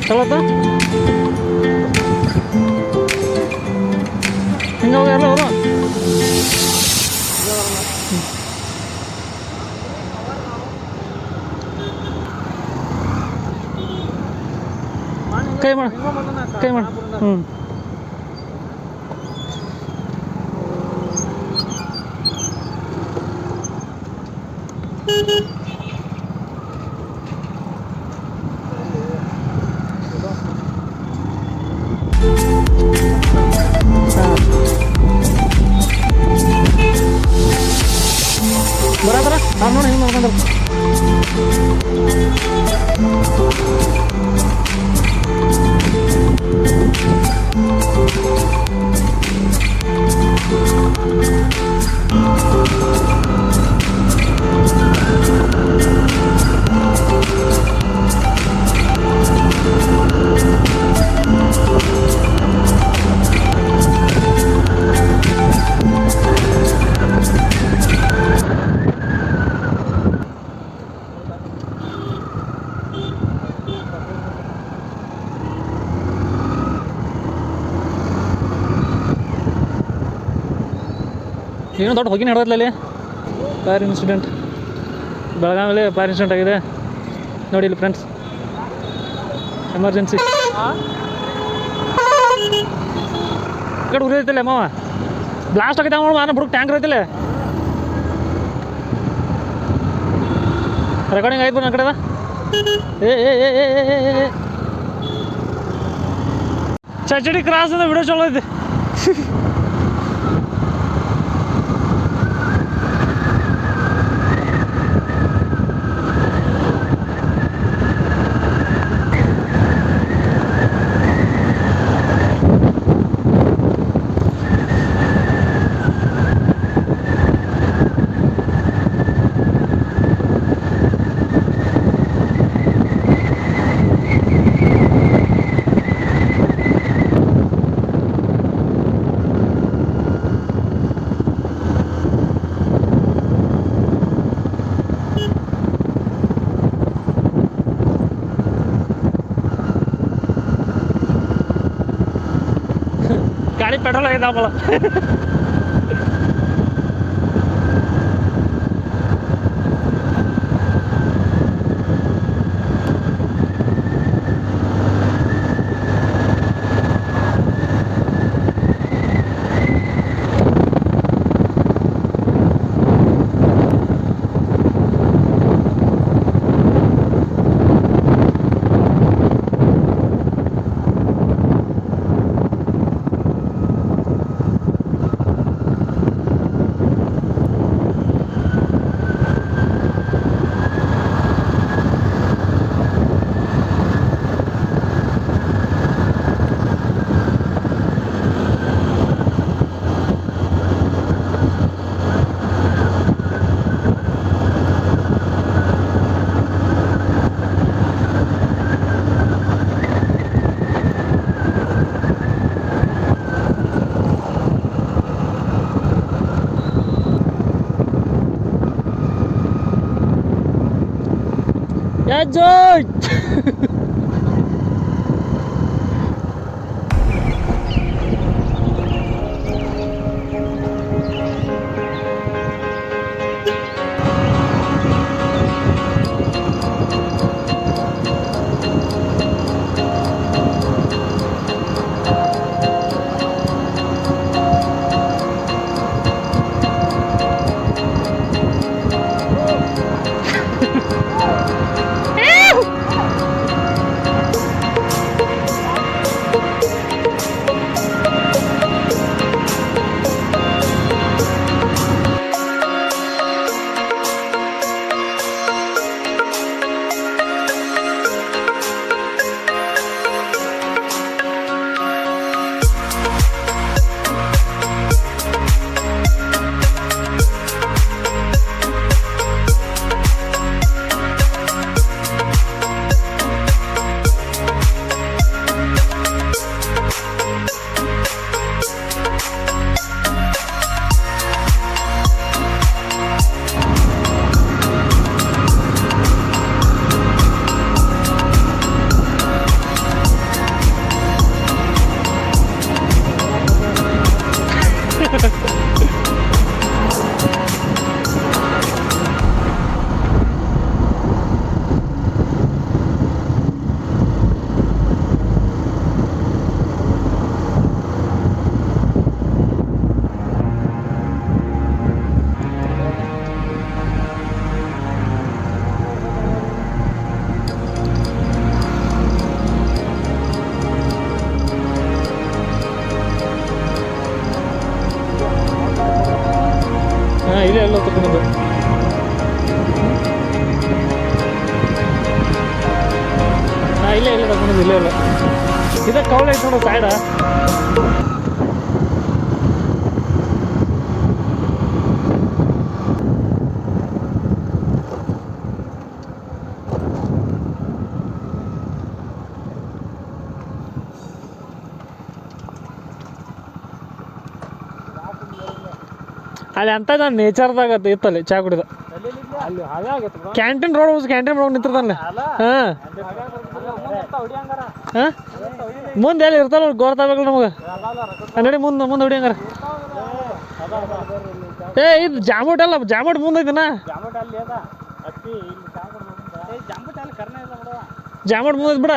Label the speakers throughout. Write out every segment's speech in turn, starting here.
Speaker 1: चला था ಹಿಂಗೆ ಹೋಗಿ ಎಲ್ಲ ಹೋದ ಕೈ ಮಾಡ ಕೈ ಮಾಡ ಬರಬರ ನಾನು ನೋಡಿ ಹಿಂಗೆ ಮಾಡ್ಕೊಂಡ್ರೆ ಏನೋ ದೊಡ್ಡ ಹೊಗೆ ನಡೆದಲ್ಲ ಅಲ್ಲಿ ಫೈರ್ ಇನ್ಸಿಡೆಂಟ್ ಬೆಳಗಾವಿಯಲ್ಲಿ ಫೈರ್ ಇನ್ಸಿಡೆಂಟ್ ಆಗಿದೆ ನೋಡಿ ಇಲ್ಲಿ ಫ್ರೆಂಡ್ಸ್, ಎಮರ್ಜೆನ್ಸಿ ಕಡೆ ಉರಿದೈತಿಲ್ಲ ಮಾವ, ಬ್ಲಾಸ್ಟ್ ಆಗೈತೆ ನೋಡು ಮಾನ ಬುಡಕ್ಕೆ ಟ್ಯಾಂಕರ್ ಐತಿಲ್ಲ. ರೆಕಾರ್ಡಿಂಗ್ ಆಯ್ತು ನನ್ನ ಕಡೆದ. ಚಚಡಿ ಕ್ರಾಸ್ ಅಂತ ವಿಡಿಯೋ ಚಲೋ ಐತಿ. ಗಾಡಿ ಪೆಟ್ರೋಲ್ ಆಗಿದ್ದಾವಲ್ಲ. Enjoy! ಇಲ್ಲೇ ಎಲ್ಲ ತಗೊಂಡು ಇಲ್ಲೇ ಎಲ್ಲ ತಗೊಂಡು ಇಲ್ಲೇ ಎಲ್ಲ ಇದ ಕವಲ ಐತೆ ನೋಡು ಸೈಡ. ಅಲ್ಲಿ ಅಂತ ನಾನು ನೇಚರ್ದಾಗ ಇತ್ತಲ್ಲಿ ಚಾ ಕುಡಿದ ಕ್ಯಾಂಟೀನ್ ರೋಡ್ ಕ್ಯಾಂಟೀನ್ ರೋಡ್ ನಿಂತಿರ್ತಾನೆ. ಹಾಂ ಹಾಂ ಮುಂದೆ ಎಲ್ಲಿ ಇರ್ತಾವ ಗೊತ್ತಾಗಬೇಕಲ್ಲ ನಮಗೆ. ನೋಡಿ ಮುಂದೆ ಮುಂದೆ ಹೊಡಿಯಂಗಾರ. ಏ ಇದು ಜಾಮೂಟ್ ಅಲ್ಲ, ಜಾಮೂಟ್ ಮುಂದೆ ಐತಿನ. ಜಾಮೂನ್ ಮುಂದೆ ಬಿಡ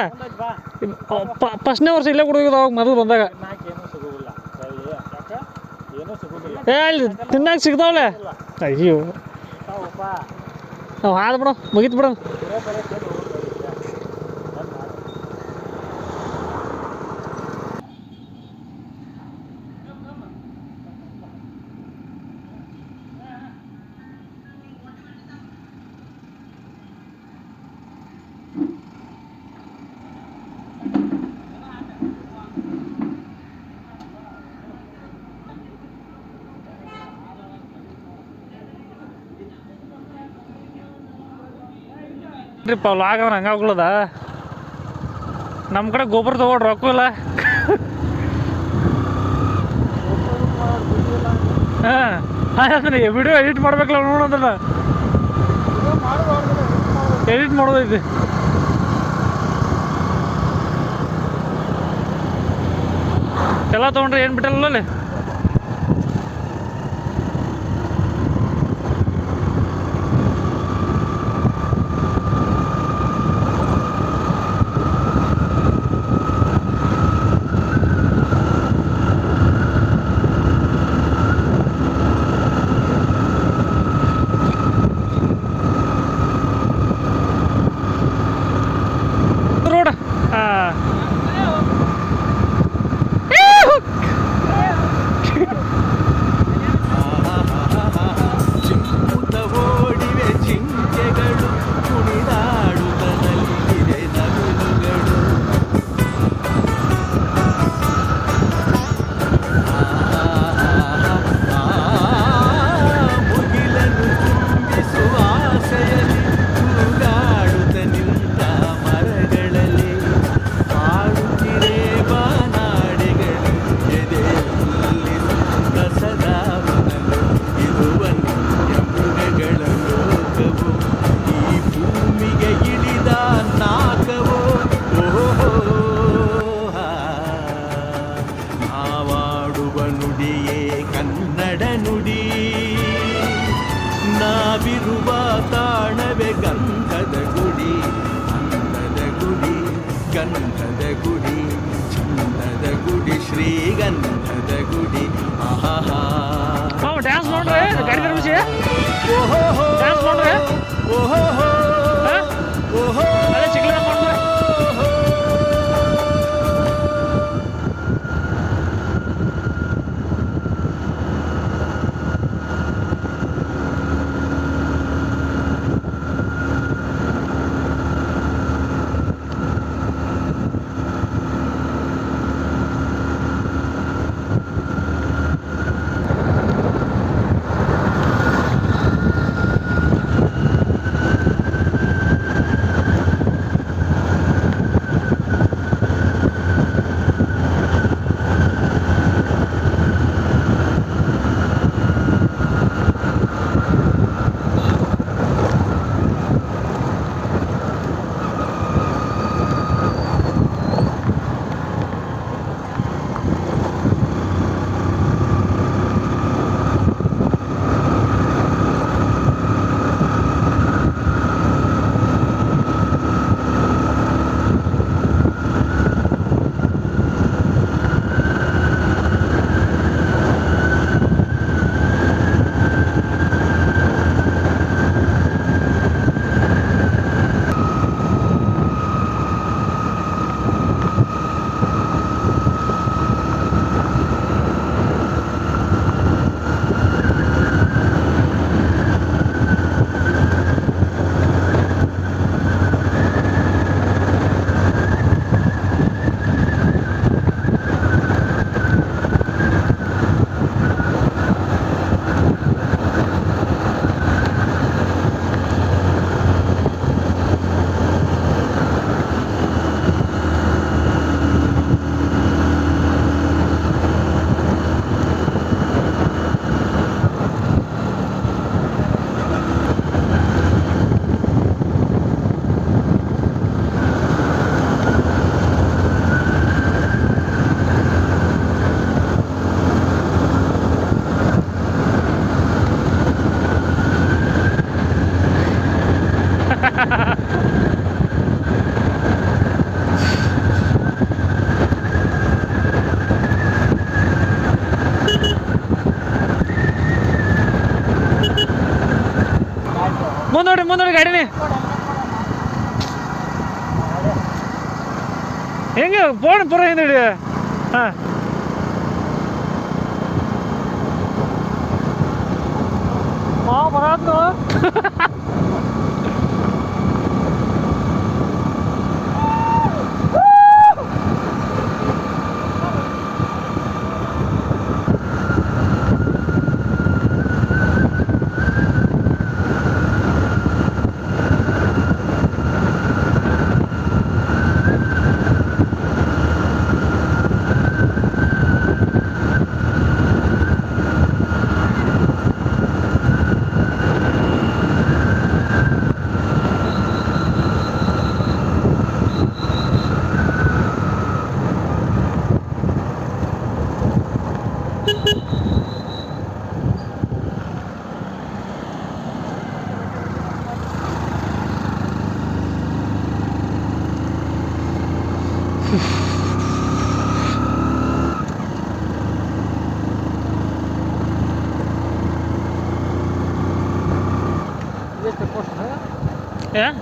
Speaker 1: ಫಸ್ಟ್ನೇ ವರ್ಷ ಇಲ್ಲೇ ಕುಡಿಯೋದು ಅವಾಗ ಮೊದಲು ಬಂದಾಗ ಏ ಅಲ್ಲಿ ತಿನ್ನಾಕ ಸಿಗ್ತಾವಲ್ಲ ಅಯ್ಯೋ ನಾವು ಹಾದು ಬಿಡ ಮುಗೀತು ಬಿಡ ಟ್ರಿಪ್ ಲಾಗವ್ರ ಹಂಗಾಗ್ಲದ ನಮ್ಮ ಕಡೆ ಗೊಬ್ಬರ ತಗೊಂಡು ರೊಕ್ಕ ಇಲ್ಲ ಹಾಂ ವಿಡಿಯೋ ಎಡಿಟ್ ಮಾಡ್ಬೇಕಲ್ಲ ನೋಡೋದಲ್ಲ ಎಡಿಟ್ ಮಾಡೋದೈತಿ ಎಲ್ಲ ತೊಗೊಂಡ್ರೆ ಏನು ಬಿಟ್ಟಲ್ಲ ಅಲ್ಲಿ
Speaker 2: ನಾವಿರುವ ತಾಣವೇ ಗಂಧದ ಗುಡಿ ಅಂದದ ಗುಡಿ ಗಂಧದ ಗುಡಿ ಚಂದದ ಗುಡಿ ಶ್ರೀಗಂಧದ ಗುಡಿ ಆಹಾ
Speaker 1: ಡ್ಯಾನ್ಸ್ ನೋಡ್ರಿ ಗಾಡಿ ತರ್ಬಿಸಿ
Speaker 2: ಓಹೋ
Speaker 1: ಡ್ಯಾನ್ಸ್ ನೋಡ್ರಿ
Speaker 2: ಓಹೋ ಓಹೋ
Speaker 1: ಅದೇ ಚಿಕ್ಕ ಗಾಡಿನೇ ಹೆಂಗೆ ಫೋನ್ ಪುರ ಹಿಂದಿಡಿ ಹಾಂ ಬರತ್ತು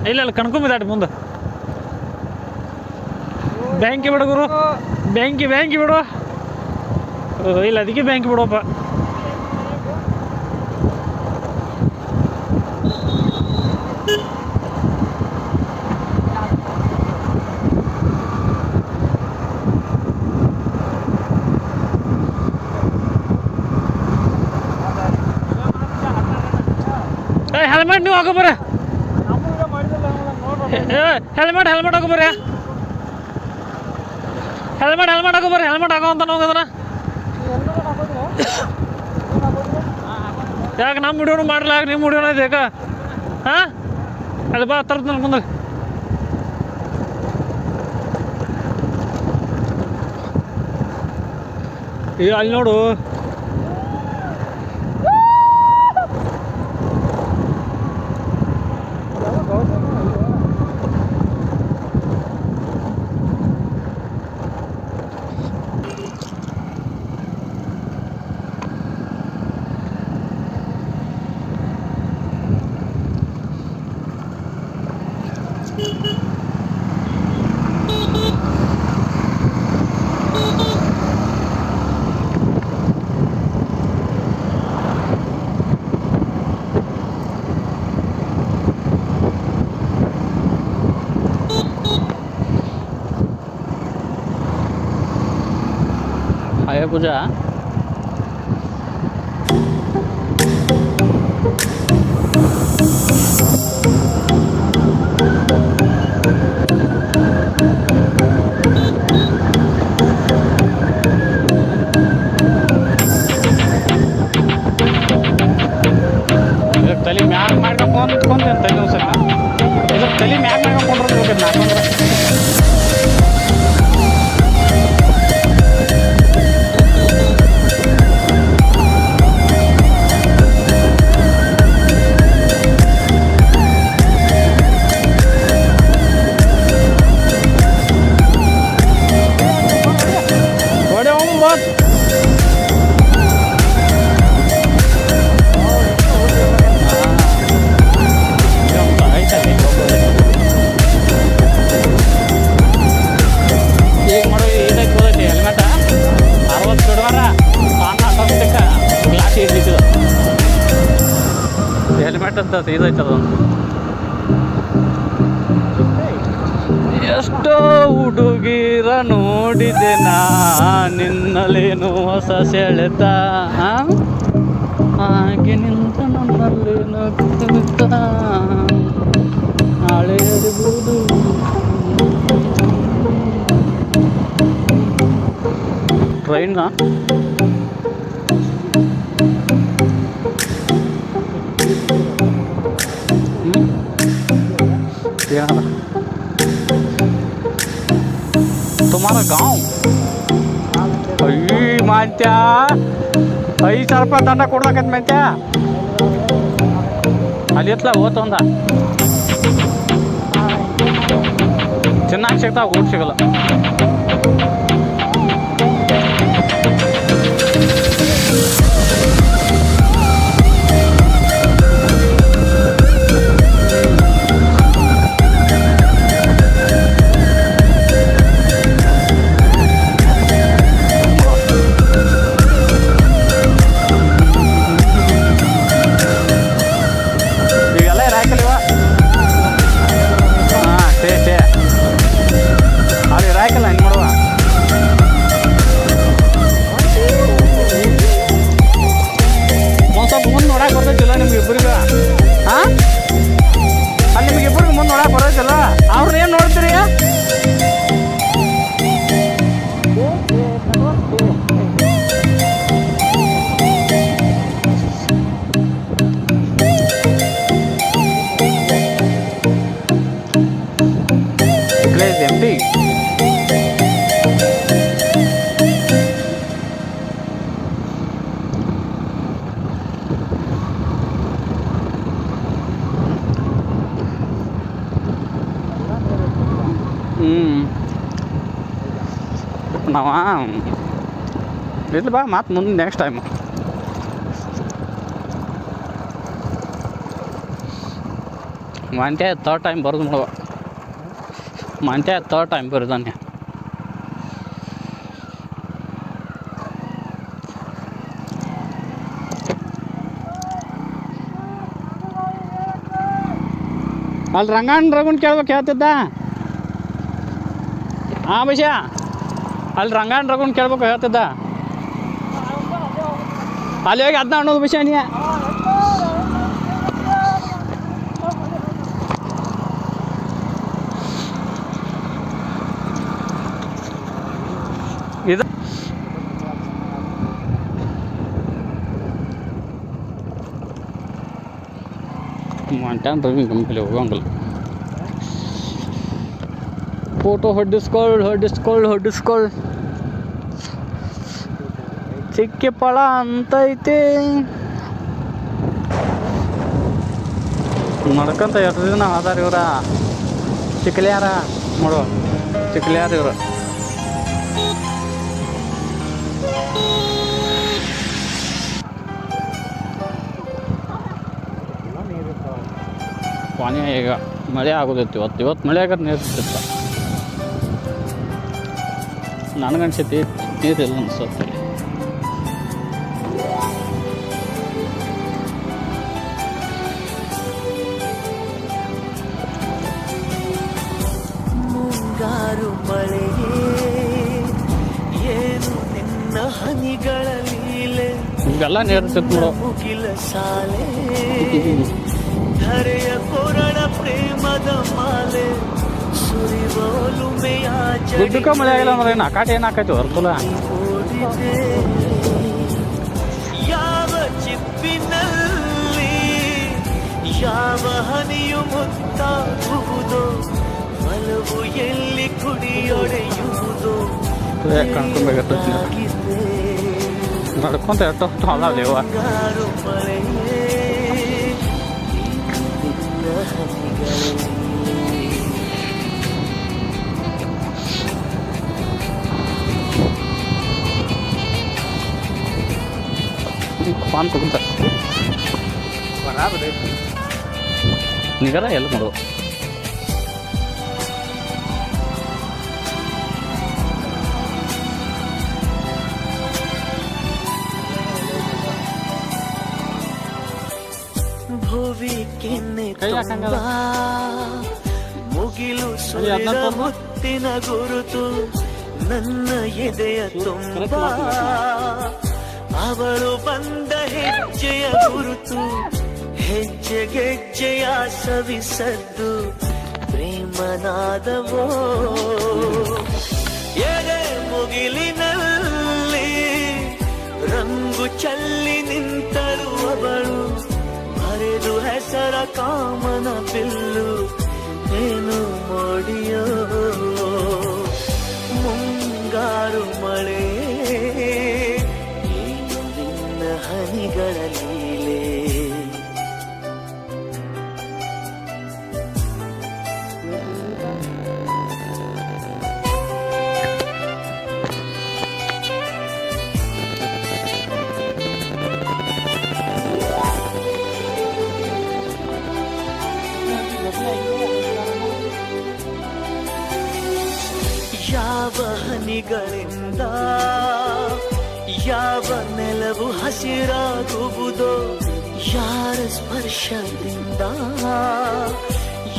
Speaker 1: ಇಲ್ಲ ಇಲ್ಲ ಕಣ್ಕೊಂಬಿದಾಟಿ ಮುಂದೆ ಬ್ಯಾಂಕಿ ಬಿಡು ಗುರು ಬ್ಯಾಂಕಿ ಬಿಡು ಇಲ್ಲ ಅದಕ್ಕೆ ಬ್ಯಾಂಕಿ ಬಿಡಪ್ಪ ಹೆಲ್ಮೆಟ್ ನೀವು ಹಾಕೋ ಬರ್ರಿ ಹೆಲ್ಮೆಟ್ ಹಾಕೋ ಬರ್ರಿ ಹೆಲ್ಮೆಟ್ ಹಾಕೋ ಬರ್ರಿ ಹೆಲ್ಮೆಟ್ ಹಾಕೋ ಅಂತ ಹೋಗೋದನ್ನ ಯಾಕೆ ನಮ್ಮ ವಿಡಿಯೋನು ಮಾಡಲ್ಲ ಯಾಕೆ ನಿಮ್ಮ ವಿಡಿಯೋನ ಇದೆ ಯಾಕೆ ಹಾಂ ಅಲ್ಲಿ ಬಾ ತರ್ತ ನನ್ನ ಮುಂದೆ ಅಲ್ಲಿ ನೋಡು ಹಾಗೆ ಪೂಜಾ ತಲೆ ಮ್ಯಾಗ ಮಾಡ್ಕೊಂಡು ನಿಂತ್ಕೊಂತೇನೆ ತಲೆ ಒಂದು ಸಲ ಇದ್ರ ತಲೆ ಮ್ಯಾಗ ಮಾಡ್ಕೊಂಡ್ರೆ ನಾಕೊಂಡ್ರೆ ಹೆಲ್ಮೆಟ್ ಅಂತ ಇದೈತದ ಎಷ್ಟೋ ಹುಡುಗಿರ ನೋಡಿದೆ ನಾ ನಿನ್ನಲೇನು ಹೊಸ ಸೆಳೆತ ಹಾಗೆ ನಿಂತ ನನ್ನಲ್ಲೇನು ಕುಣಿತ ನಾಳೆ ಇರ್ಬೋದು ಟ್ರೈನ್ तुम्हारा गांव ಮಾಂತ್ಯ 5,000 ರೂಪಾಯಿ ದಂಡ ಕೊಡ್ಬೇಕಂತ ಮಾಂತ್ಯ ಅಲ್ಲಿ ಎತ್ಲ ಓದ್ತಂದ ಚೆನ್ನಾಗಿ ಸಿಗ್ತಾವ ಊಟ ಸಿಗಲ್ಲ ಪ್ಲೇಸ್ ಎಂಟಿ. ನಾವ ಇರ್ಲಿ ಬಾ ಮತ್ತೆ ಮುಂದೆ ನೆಕ್ಸ್ಟ್ ಟೈಮ್. ಮಂಟ್ಯ ಥರ್ಡ್ ಟೈಮ್ ಬರೋದು ನೋಡುವ. ಮಂಟ್ಯ ಥರ್ಡ್ ಟೈಮ್ ಬರೋದಾನೆ. ಅಲ್ಲಿ ರಗುನ್ ಕೇಳ್ಬೇಕು ಹೇಳ್ತಿದ್ದ. ಹಾಂ ಬೈಶ, ಅಲ್ಲಿ ರಗುನ್ ಕೇಳ್ಬೇಕು ಹೇಳ್ತಿದ್ದ. ಅಲ್ಲಿ ಹೋಗಿ ಅದನ್ನ ಅನ್ನೋದು ವಿಷಯ ನೀ. ಇದು ಮಂಟ್ಯಾನ ಡ್ರೈವಿಂಗ್ ಕಂಪನಿ ಹೋಗಂಗಿಲ್ಲ. ಫೋಟೋ ಹೊಡಿಸ್ಕೊಳ್ಳ್ ಚಿಕ್ಕಿ ಪಳ ಅಂತೈತೆ. ನಡ್ಕೊಂತ ಎಷ್ಟು ದಿನ ಆಧಾರ ಇವ್ರ ಚಿಕ್ಕಲ್ಯಾರ ನೋಡು, ಚಿಕ್ಕಲ್ಯಾರ ಇವ್ರು. ಪಾನಿ ಈಗ ಮಳೆ ಆಗೋದೈತಿ. ಇವತ್ತು ಮಳೆ ಆಗೋದು ನೀರ್ತಿತ್ತ. ನನಗನ್ಸೈತಿ ನೀರಿಲ್ಲ ಅನ್ಸತ್ತೆ.
Speaker 2: ಮುಂಗಾರು ಮಳೆಯೇ ಏನು ನಿನ್ನ ಹನಿಗಳ ಲೀಲೆ.
Speaker 1: ಹಿಂಗೆಲ್ಲ ನೀರ್ತಿತ್ತು ನೋಡು.
Speaker 2: ಮುಗಿಲ ಸಾಲೆ ಧರೆಯ ಕೊರಳ ಪ್ರೇಮದ ಮಾಲೆ ಸುರಿವೋಲು ಮೇಯ
Speaker 1: ಗುಡ್ಡಕ್ಕ ಮಳೆ ಆಗಿಲ್ಲ ಅಂದ್ರೆ ಏನು ಅಕಾಟ ಏನಾಕೈತಿ ಹೊರತುಲ.
Speaker 2: ಯಾವ ಚಿಪ್ಪಿನಲ್ಲಿ ಯಾವ ಹನಿಯು ಮುತ್ತಾಗುವುದೋ ಮಲವು ಎಲ್ಲಿ ಕುಡಿಯೊಡೆಯುವುದೋ
Speaker 1: ನಡ್ಕೊಂತ ಎಷ್ಟೋ ಹಾಳಾದೇವ. ಪಾನ್ ತಗೊಂತ ನಿಗರ ಎಲ್ಲ ಮಾಡುವ.
Speaker 2: ಭುವಿ ಕೆನ್ನೆ ತುಂಬ ಮುಗಿಲು ಸುರಿದ ಮುತ್ತಿನ ಗುರುತು ನನ್ನ ಎದೆಯ ತುಂಬ ಅವಳು ಬಂದ ಹೆಜ್ಜೆಯ ಗುರುತು. ಹೆಜ್ಜೆಗೆಜ್ಜೆಯ ಸವಿಸದ್ದು ಪ್ರೇಮನಾದವೋ. ಎದೆ ಮುಗಿಲಿನಲ್ಲಿ ರಂಗು ಚಲ್ಲಿ ನಿಂತಳು ಅವಳು. ಹರಿದು ಹೆಸರ ಕಾಮನ ಬಿಲ್ಲು ಏನು ಮೋಡಿಯೋ. ಮುಂಗಾರು ಮಳೆ ಏನು ನಿನ್ನ ಹನಿಗಳ ಲೀಲೆ. ಯಾವ ಹನಿಗಳಿಂದ ಯಾವ ನೆಲವು ಹಸಿರಾಗುವುದೋ. ಯಾರ ಸ್ಪರ್ಶದಿಂದ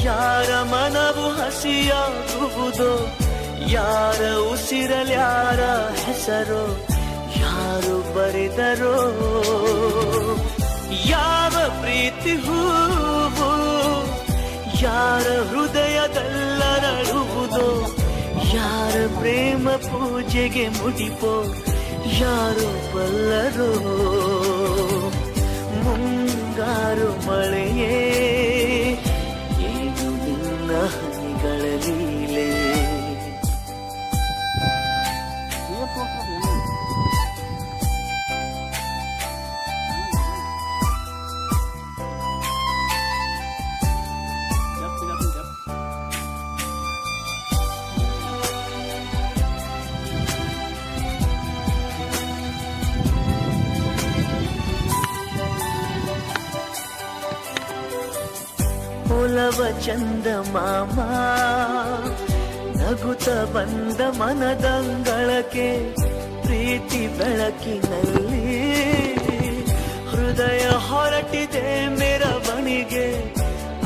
Speaker 2: ಯಾರ ಮನವು ಹಸಿಯಾಗುವುದೋ. ಯಾರ ಉಸಿರಲ್ಯಾರ ಹೆಸರೋ ಯಾರು ಬರೆದರೋ. ಯಾವ ಪ್ರೀತಿ ಹೂವು ಯಾರ ಹೃದಯದಲ್ಲರಳುವುದೋ. ಯಾರ ಪ್ರೇಮ ಪೂಜೆಗೆ ಮುಡಿಪೋ ಯಾರು ಬಲ್ಲರೋ. ಮುಂಗಾರು ಮಳೆಯೇ ಏನು ನಿನ್ನ ಹನಿಗಳ ಲೀಲೆ. ನಿಲವ ಚಂದ ಮಾಮ ನಗುತ್ತ ಬಂದ ಮನದಂಗಳಕ್ಕೆ ಪ್ರೀತಿ ಬೆಳಕಿನಲ್ಲಿ ಹೃದಯ ಹೊರಟಿದೆ ಮೆರವಣಿಗೆ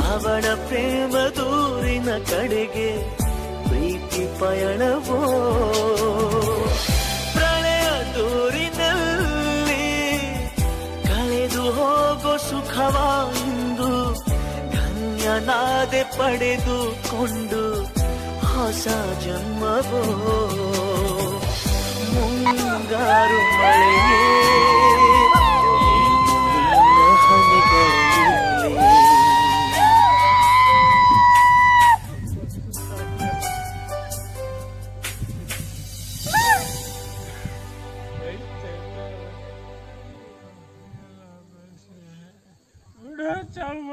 Speaker 2: ಅವಳ ಪ್ರೇಮ ದೂರಿನ ಕಡೆಗೆ ಪ್ರೀತಿ ಪಯಣವೋ ಪ್ರಣಯ ದೂರಿನಲ್ಲಿ ಕಳೆದು ಹೋಗೋ ಸುಖವ ಇಂದು ಧನ್ಯನಾದೆ ಪಡೆದುಕೊಂಡು ಹೊಸ ಜನ್ಮವೋ ಮುಂಗಾರು ಮಳೆಯೇ ನಿನ್ನ ಹನಿಗಳಲ್ಲಿ
Speaker 1: चालू